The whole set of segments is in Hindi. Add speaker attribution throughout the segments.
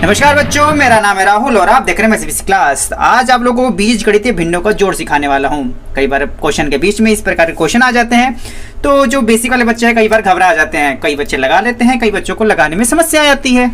Speaker 1: नमस्कार बच्चों, मेरा नाम है राहुल और आप देख रहे हैं मैथमेटिक्स क्लास। आज आप लोगों को बीजगणितीय भिन्नों का जोड़ सिखाने वाला हूं। कई बार क्वेश्चन के बीच में इस प्रकार के क्वेश्चन आ जाते हैं, तो जो बेसिक वाले बच्चे हैं कई बार घबरा जाते हैं। कई बच्चे लगा लेते हैं, कई बच्चों को लगाने में समस्या आती है।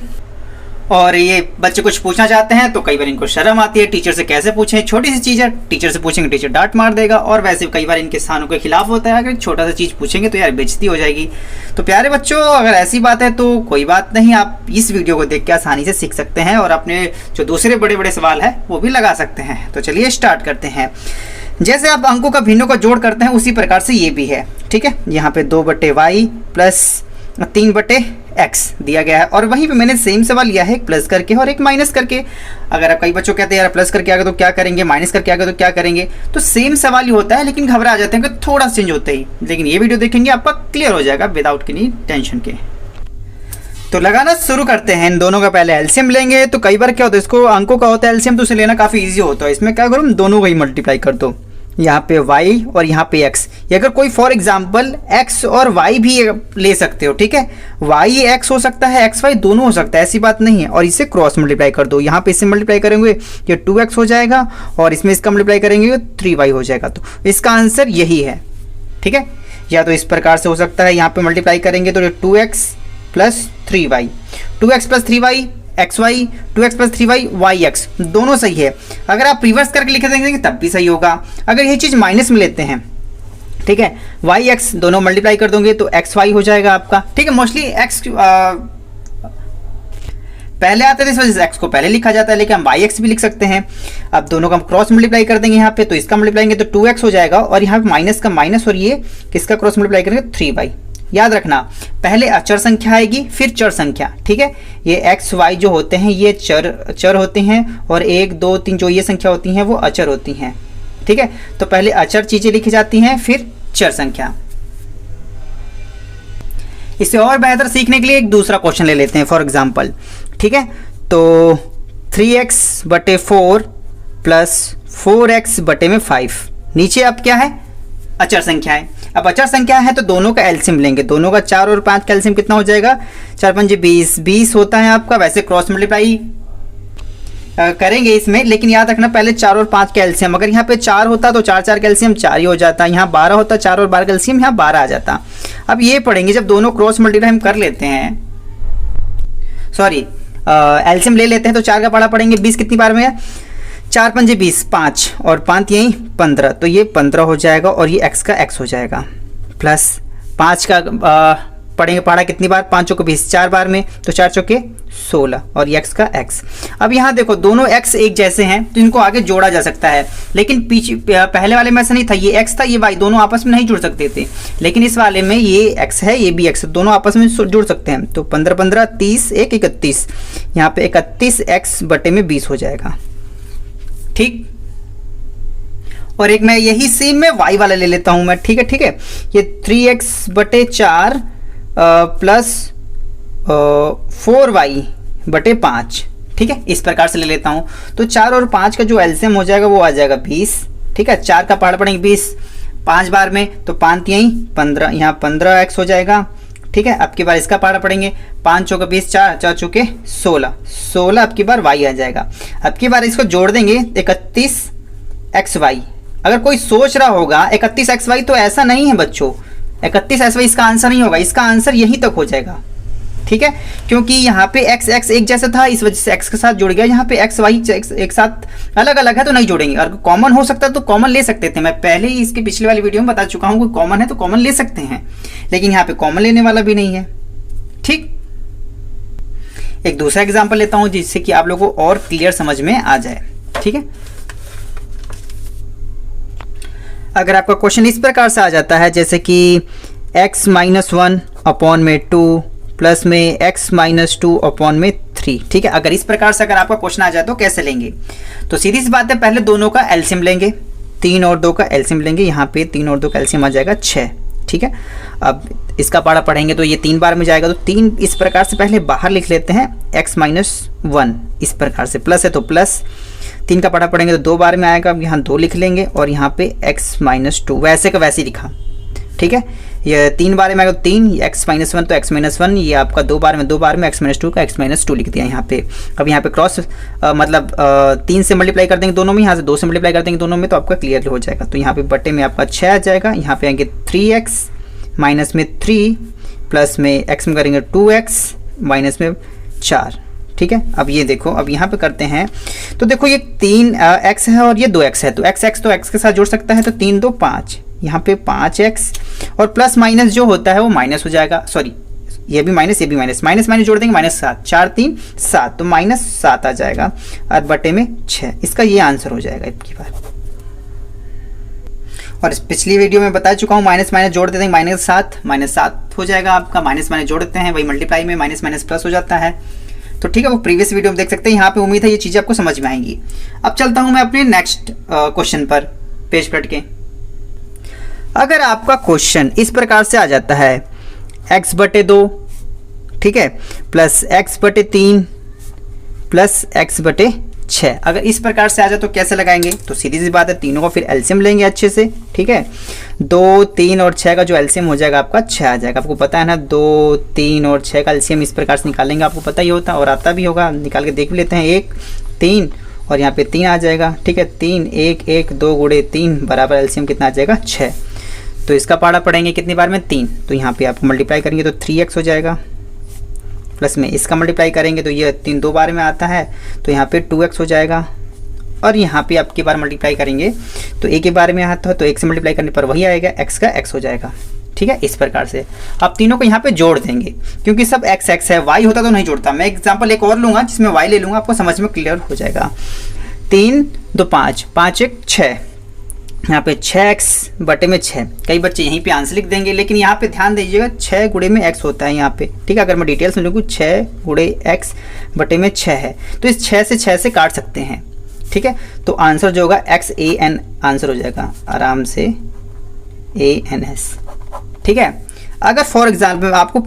Speaker 1: और ये बच्चे कुछ पूछना चाहते हैं तो कई बार इनको शर्म आती है, टीचर से कैसे पूछें। छोटी सी चीज़ है, टीचर से पूछेंगे टीचर डांट मार देगा। और वैसे कई बार इनके स्थानों के खिलाफ होता है, अगर छोटा सा चीज़ पूछेंगे तो यार बेइज्जती हो जाएगी। तो प्यारे बच्चों, अगर ऐसी बात है तो कोई बात नहीं, आप इस वीडियो को देख के आसानी से सीख सकते हैं और अपने जो दूसरे बड़े बड़े सवाल है वो भी लगा सकते हैं। तो चलिए स्टार्ट करते हैं। जैसे आप अंकों का भिन्नों का जोड़ करते हैं उसी प्रकार से ये भी है। ठीक है, यहाँ पे 2/y प्लस 3/x दिया गया है और वहीं पे मैंने सेम सवाल लिया है, एक प्लस करके और एक माइनस करके। अगर आप कई बच्चों कहते हैं यार प्लस करके आ गए तो क्या करेंगे, माइनस करके आ गए तो क्या करेंगे, तो सेम सवाल ही होता है लेकिन घबरा जाते हैं कि थोड़ा चेंज होता ही। लेकिन ये वीडियो देखेंगे आपका क्लियर हो जाएगा विदाउट एनी टेंशन के। तो लगाना शुरू करते हैं। इन दोनों का पहले एलसीएम लेंगे। तो कई बार क्या होता है, इसको अंकों का होता है एलसीएम, तो उसे लेना काफ़ी ईजी होता है। इसमें क्या करूँ, दोनों को ही मल्टीप्लाई कर दो। यहाँ पे y और यहाँ पे x। ये अगर कोई फॉर एग्जांपल x और y भी ले सकते हो। ठीक है, y x हो सकता है, x y दोनों हो सकता है, ऐसी बात नहीं है। और इसे क्रॉस मल्टीप्लाई कर दो। यहाँ पे इससे मल्टीप्लाई करेंगे ये 2x हो जाएगा और इसमें इसका मल्टीप्लाई करेंगे 3y हो जाएगा। तो इसका आंसर यही है। ठीक है, या तो इस प्रकार से हो सकता है, यहाँ पे मल्टीप्लाई करेंगे तो 2x plus 3y, 2x plus 3y xy, 2x plus 3y yx, दोनों सही है। अगर आप रिवर्स करके लिख देंगे तब भी सही होगा। अगर ये चीज़ माइनस में लेते हैं, ठीक है, yx दोनों मल्टीप्लाई कर दोगे तो xy हो जाएगा आपका। ठीक है, मोस्टली x पहले आते थे, इस वजह से x को पहले लिखा जाता है, लेकिन हम yx भी लिख सकते हैं। अब दोनों का हम क्रॉस मल्टीप्लाई कर देंगे यहाँ पे, तो इसका मल्टीप्लाई करेंगे तो 2x हो जाएगा और यहाँ पे माइनस का माइनस और ये किसका क्रॉस मल्टीप्लाई करेंगे 3y। याद रखना, पहले अचर संख्या आएगी फिर चर संख्या। ठीक है, ये x y जो होते हैं ये चर होते हैं और 1 2 3 जो ये संख्या होती हैं वो अचर होती हैं। ठीक है, तो पहले अचर चीजें लिखी जाती हैं फिर चर संख्या। इसे और बेहतर सीखने के लिए एक दूसरा क्वेश्चन ले लेते हैं फॉर एग्जांपल। ठीक है, तो 3x/4 प्लस 4x/5। नीचे अब क्या है, अचर संख्या है। अब अचर संख्या है तो दोनों का एलसीएम लेंगे। दोनों का 4 और 5 का एलसीएम कितना हो जाएगा, 4 5 20, 20 होता है आपका। वैसे क्रॉस मल्टीप्लाई करेंगे इसमें, लेकिन याद रखना पहले 4 और 5 का एलसीएम। अगर यहाँ पे 4 होता तो 4 4 का एलसीएम 4 ही हो जाता। यहाँ 12 होता, 4 और 12 का एलसीएम यहाँ 12 आ जाता। अब ये पढ़ेंगे जब दोनों क्रॉस मल्टीप्लाई हम कर लेते हैं, सॉरी एलसीएम ले लेते हैं, तो 4 का पढ़ा पढ़ेंगे 20 कितनी बार में है, 4 5 20, 5 और 5 यही 15, तो ये 15 हो जाएगा और ये x का x हो जाएगा। प्लस 5 का पढ़ेंगे पढ़ा कितनी बार, 5 चौके 20, 4 बार में, तो 4 चौके 16 और ये x का x। अब यहाँ देखो दोनों x एक जैसे हैं तो इनको आगे जोड़ा जा सकता है, लेकिन पीछे पहले वाले में ऐसा नहीं था। ये x था ये y, दोनों आपस में नहीं जुड़ सकते थे, लेकिन इस वाले में ये x है ये भी x, दोनों आपस में जुड़ सकते हैं। तो 15 15 30 1 31, यहाँ पे 31x/20 हो जाएगा। ठीक, और एक मैं यही सेम में y वाला ले लेता हूं मैं। ठीक है, ठीक है, ये 3x/4 प्लस 4y/5। ठीक है, इस प्रकार से ले लेता हूं। तो 4 और 5 का जो एलसीएम हो जाएगा वो आ जाएगा 20। ठीक है, 4 का पढ़ पढ़ेंगे 20 5 बार में, तो 5 यहीं 15, यहाँ 15x हो जाएगा। ठीक है, अब की बार इसका पारा पढ़ेंगे, 5 चौके 20, 4 4 चौके 16, 16 अब की बार y आ जाएगा। अब की बार इसको जोड़ देंगे 31xy। अगर कोई सोच रहा होगा 31xy, तो ऐसा नहीं है बच्चों, 31xy इसका आंसर नहीं होगा, इसका आंसर यहीं तक हो जाएगा। ठीक है, क्योंकि यहाँ पे x x एक जैसा था, इस वजह से x के साथ जुड़ गया। यहाँ पे x y एक साथ अलग अलग है तो नहीं जोड़ेंगे। और कॉमन हो सकता है तो कॉमन ले सकते थे, मैं पहले ही इसके पिछले वाली वीडियो में बता चुका हूँ, कोई कॉमन है तो कॉमन ले सकते हैं, लेकिन यहाँ पे कॉमन लेने वाला भी नहीं है। ठीक, एक दूसरा एग्जाम्पल लेता हूँ जिससे कि आप लोगों को और क्लियर समझ में आ जाए। ठीक है, अगर आपका क्वेश्चन इस प्रकार से आ जाता है जैसे कि x-1/2 प्लस में x-2/3। ठीक है, अगर इस प्रकार से अगर आपका क्वेश्चन आ जाए तो कैसे लेंगे, तो सीधी सी बात है, पहले दोनों का एलसीएम लेंगे, 3 और 2 का एलसीएम लेंगे। यहाँ पे 3 और 2 का एलसीएम आ जाएगा 6। ठीक है, अब इसका पारा पढ़ेंगे तो ये 3 बार में जाएगा, तो 3 इस प्रकार से पहले बाहर लिख लेते हैं, x-1 इस प्रकार से, प्लस है तो प्लस, 3 का पारा पढ़ेंगे तो 2 बार में आएगा। अब यहाँ 2 लिख लेंगे और यहाँ पे x-2 वैसे का वैसे लिखा। ठीक है, ये 3 बार में आएगा 3, x-1 तो x-1, ये आपका 2 बार में x-2 का x-2 लिख दिया यहाँ पे। अब यहाँ पे क्रॉस मतलब 3 से मल्टीप्लाई कर देंगे दोनों में, यहाँ से 2 से मल्टीप्लाई कर देंगे दोनों में, तो आपका क्लियर हो जाएगा। तो यहाँ पे बटे में आपका 6 आ जाएगा, यहाँ पे आएंगे 3x, माइनस में 3, प्लस में x में करेंगे 2x, माइनस में 4। ठीक है, अब ये देखो, अब यहाँ पे करते हैं तो देखो ये 3x है और ये 2x है, तो x तो x के साथ जोड़ सकता है, तो 3 2 5, यहाँ पे 5x और प्लस माइनस जो होता है वो माइनस हो जाएगा, सॉरी ये भी माइनस, ये भी माइनस, माइनस माइनस जोड़ देंगे -7, 4 3 7, तो -7 आ जाएगा और बटे में 6। इसका ये आंसर हो जाएगा इतनी बार। और पिछली वीडियो में बता चुका हूँ, माइनस माइनस जोड़ देते हैं -7 हो जाएगा आपका, माइनस माइनस जोड़ते हैं वही मल्टीप्लाई में माइनस माइनस प्लस हो जाता है। तो ठीक है, वो प्रीवियस वीडियो में देख सकते हैं। यहाँ पे उम्मीद है ये चीज़ें आपको समझ में आएंगी। अब चलता हूँ मैं अपने नेक्स्ट क्वेश्चन पर, पेज पलट के। अगर आपका क्वेश्चन इस प्रकार से आ जाता है x/2, ठीक है, प्लस x/3 प्लस x/6, अगर इस प्रकार से आ जाए तो कैसे लगाएंगे? तो सीधी सी बात है, तीनों को फिर एलसीएम लेंगे अच्छे से। ठीक है, 2 3 और 6 का जो एलसीएम हो जाएगा आपका 6 आ जाएगा। आपको पता है ना, 2 3 और 6 का एलसीएम इस प्रकार से निकालेंगे, आपको पता ही होता और आता भी होगा, निकाल के देख भी लेते हैं। 1 3 और यहाँ पे 3 आ जाएगा। ठीक है, 3 1 1 2 गुणे 3 बराबर एलसीएम कितना आ जाएगा? 6। तो इसका पाड़ा पढ़ेंगे कितनी बार में? 3। तो यहाँ पे आप मल्टीप्लाई करेंगे तो 3x हो जाएगा, प्लस में इसका मल्टीप्लाई करेंगे तो ये 3 2 बार में आता है, तो यहाँ पे 2x हो जाएगा। और यहाँ पे आपकी बार मल्टीप्लाई करेंगे तो एक ही बार में आता है, तो 1 से मल्टीप्लाई करने पर वही आएगा, x का x हो जाएगा। ठीक है, इस प्रकार से आप तीनों को यहाँ पे जोड़ देंगे, क्योंकि सब x x है, y होता तो नहीं जोड़ता। मैं एग्जाम्पल एक और लूँगा जिसमें y ले लूँगा, आपको समझ में क्लियर हो जाएगा। 3 2 5, 5 1 6, यहाँ पे 6x बटे में 6। कई बच्चे यहीं पे आंसर लिख देंगे, लेकिन यहाँ पे ध्यान दीजिएगा 6 गुणे में x होता है यहाँ पे। ठीक है, अगर मैं डिटेल्स में लिखूँ 6 गुणे x बटे में 6 है, तो इस 6 से 6 से काट सकते हैं। ठीक है, तो आंसर जो होगा XAN आंसर हो जाएगा आराम से, ANS। ठीक है, अगर फॉर एग्जाम्पल मैं आपको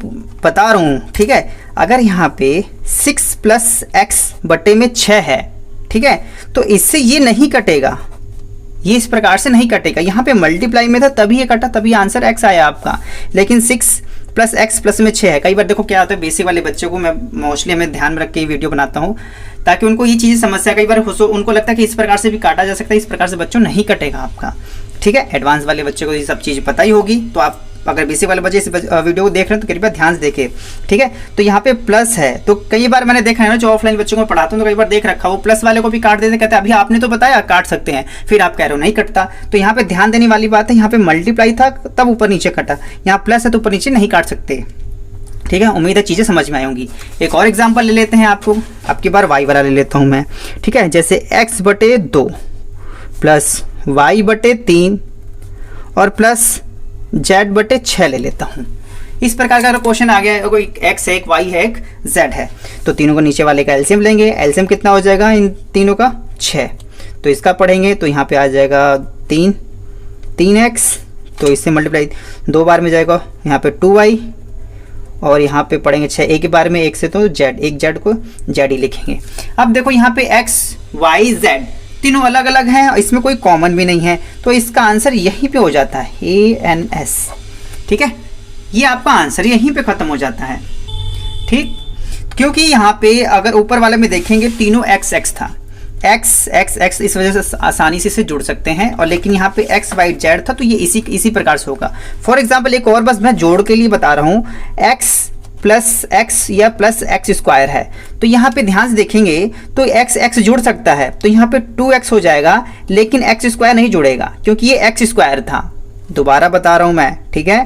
Speaker 1: बता रहा हूँ, ठीक है, अगर यहाँ पे 6 प्लस x बटे में 6 है, ठीक है, तो इससे ये नहीं कटेगा, ये इस प्रकार से नहीं कटेगा। यहाँ पे मल्टीप्लाई में था तभी ये कटा, तभी आंसर x आया आपका। लेकिन 6 प्लस x प्लस में 6 है। कई बार देखो क्या होता है, बेसिक वाले बच्चों को मैं मोस्टली हमें ध्यान में रख के वीडियो बनाता हूँ, ताकि उनको ये चीज़ समस्या, कई बार उनको लगता है कि इस प्रकार से भी काटा जा सकता है, इस प्रकार से बच्चों नहीं कटेगा आपका। ठीक है, एडवांस वाले बच्चों को ये सब चीज़ पता ही होगी, तो आप अगर बेसिक वाले बच्चे इस वीडियो को देख रहे हैं तो कृपया ध्यान से देखें। ठीक है, तो यहाँ पे प्लस है, तो कई बार मैंने देखा है ना, जो ऑफलाइन बच्चों को पढ़ाता हूँ तो कई बार देख रखा, वो प्लस वाले को भी काट देते, कहते हैं अभी आपने तो बताया काट सकते हैं, फिर आप कह रहे हो नहीं कटता। तो यहाँ पे ध्यान देने वाली बात है, यहाँ पे मल्टीप्लाई था तब ऊपर नीचे कटा, यहाँ प्लस है तो ऊपर नीचे नहीं काट सकते। ठीक है, उम्मीद है चीज़ें समझ में आई होंगी। एक और एग्जाम्पल ले लेते हैं, आपकी बार वाई वाला ले लेता हूँ मैं। ठीक है, जैसे x/2 प्लस y/3 और प्लस z/6 ले लेता हूँ। इस प्रकार का क्वेश्चन आ गया है, कोई x है, एक y है, एक z है, तो तीनों को नीचे वाले का एलसीएम लेंगे। एलसीएम कितना हो जाएगा इन तीनों का? 6। तो इसका पढ़ेंगे तो यहाँ पे आ जाएगा 3x, तो इससे मल्टीप्लाई 2 बार में जाएगा, यहाँ पे 2y, और यहाँ पे पढ़ेंगे 6 एक ही बार में, एक से तो z, एक z को z ही लिखेंगे। अब देखो यहाँ पे x y z तीनों अलग अलग हैं, इसमें कोई कॉमन भी नहीं है, तो इसका आंसर यहीं पे हो जाता है, ANS। ठीक है, ये आपका आंसर यहीं पे ख़त्म हो जाता है। ठीक, क्योंकि यहाँ पे अगर ऊपर वाले में देखेंगे तीनों x x था, x इस वजह से आसानी से इसे जुड़ सकते हैं, और लेकिन यहाँ पे x y z था, तो ये इसी प्रकार से होगा। फॉर एग्जाम्पल एक और बस मैं जोड़ के लिए बता रहा हूँ, x प्लस x या प्लस x स्क्वायर है, तो यहाँ पे ध्यान से देखेंगे तो x जुड़ सकता है, तो यहाँ पे 2x हो जाएगा, लेकिन x स्क्वायर नहीं जुड़ेगा क्योंकि ये x स्क्वायर था। दोबारा बता रहा हूँ मैं, ठीक है,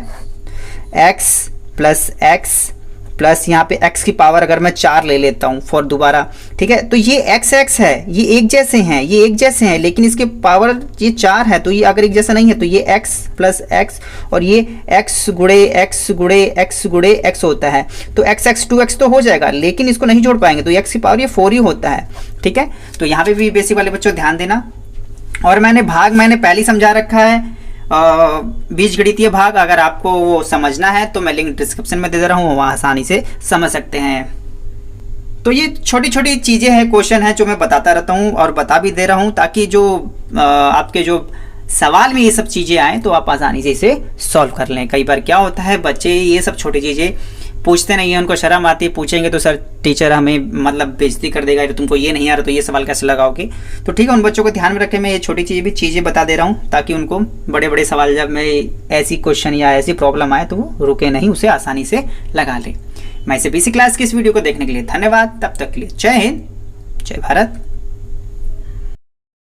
Speaker 1: x प्लस x प्लस यहाँ पे x की पावर अगर मैं 4 ले लेता हूँ फॉर दोबारा, ठीक है, तो ये x है, ये एक जैसे हैं, लेकिन इसके पावर ये 4 है, तो ये अगर एक जैसा नहीं है तो ये x प्लस x और ये x गुणे x गुणे x गुणे x होता है, तो x 2x तो हो जाएगा, लेकिन इसको नहीं जोड़ पाएंगे, तो x की पावर ये 4 ही होता है। ठीक है, तो यहाँ पे भी बेसिक वाले बच्चों ध्यान देना। और मैंने पहले ही समझा रखा है, बीजगणितीय भाग, अगर आपको वो समझना है तो मैं लिंक डिस्क्रिप्शन में दे दे रहा हूँ, वहाँ आसानी से समझ सकते हैं। तो ये छोटी छोटी चीज़ें हैं, क्वेश्चन है जो मैं बताता रहता हूँ और बता भी दे रहा हूँ, ताकि जो आपके जो सवाल में ये सब चीज़ें आए तो आप आसानी से इसे सॉल्व कर लें। कई बार क्या होता है, बच्चे ये सब छोटी चीज़ें पूछते नहीं है, उनको शर्म आती है, पूछेंगे तो सर टीचर हमें मतलब बेइज्जती कर देगा, तो तुमको ये नहीं आ रहा तो ये सवाल कैसे लगाओगे। तो ठीक है, उन बच्चों को ध्यान में रखें, मैं ये छोटी चीज़ें बता दे रहा हूँ ताकि उनको बड़े बड़े सवाल जब मैं ऐसी क्वेश्चन या ऐसी प्रॉब्लम आए तो वो रुके नहीं, उसे आसानी से लगा ले। मैं इसे बेसिक क्लास की इस वीडियो को देखने के लिए धन्यवाद। तब तक के लिए जय हिंद, जय भारत।